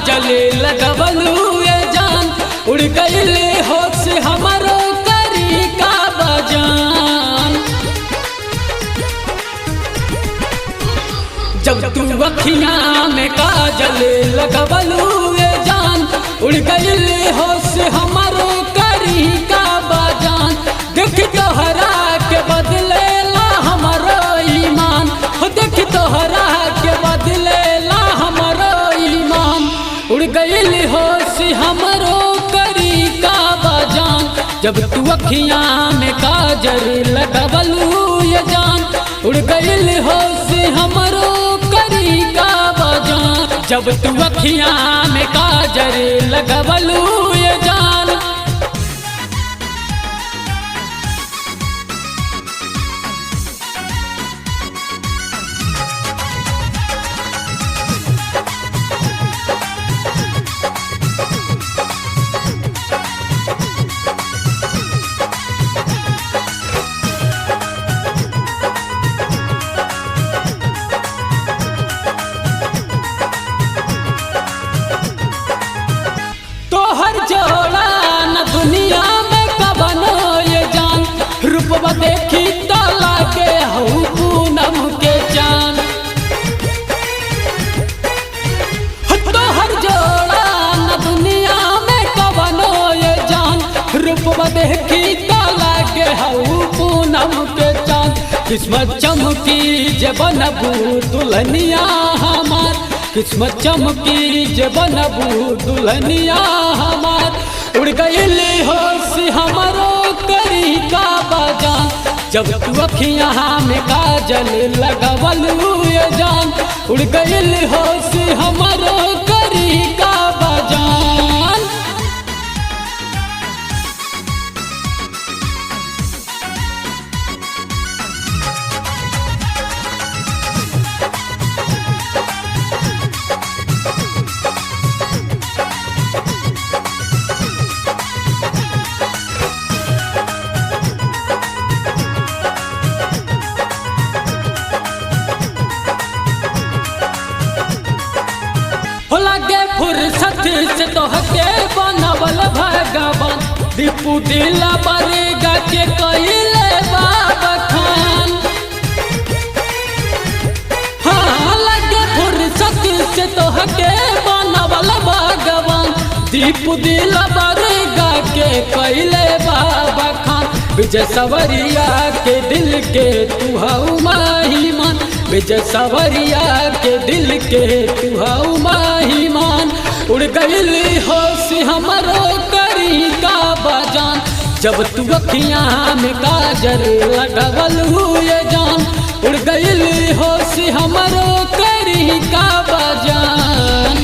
काजल लगवलू ये जान, उड़ गईले होश हमारो करी का बजान। जब तू अखियां में काजल लगवलू ये जान, उड़ गईले होश हमारो करी का बजान। देख तोहरा के बदले ला हमारो ईमान, देख तोहरा के बदले ला हमारो ईमान। उड़ गईल होश हमरो करी का बजान। जब तू अखियां में काजल लगवलू ये जान, उड़ गईल होश हमरो करी का बजान। जब तू अखियां में काजल लगवलू ये जान। तोहर जोड़ा न दुनिया में कबनो ये जान, रूपवा देखी तो लागे हऊ पूनम के चांद। तोहर जोड़ा न दुनिया में कबनो ये जान, रूपवा देखी तो लागे हऊ पूनम के चांद। किस्मत चमकी जे बनबू दुल्हनिया हमार, किस्मत चमकी जे बनबू दुल्हनिया हमार। उड़ गईली होश हमरो करी का बजान। जब तू अखियां में काजल लगवलू ये जान, उड़ गईली होश हमरो करी का बजान। लगे फुर्सत से तोहके बनवल भगवान, दीपू दिला बरेगा के कइले बाबा खान। हाँ लगे फुर्सत से तोहके बनवल भगवान, दीपू दिला बरेगा के कइले बाबा खान। विजय सवरिया के दिल के तू हऊ महिमान, विजय सवरिया के दिल के तू हऊ महिमान। उड़ गईली होश हमरो करी का बजान। जब तू अखियां में काजल लगवलू ये जान, उड़ गईली होश हमरो करी का बजान।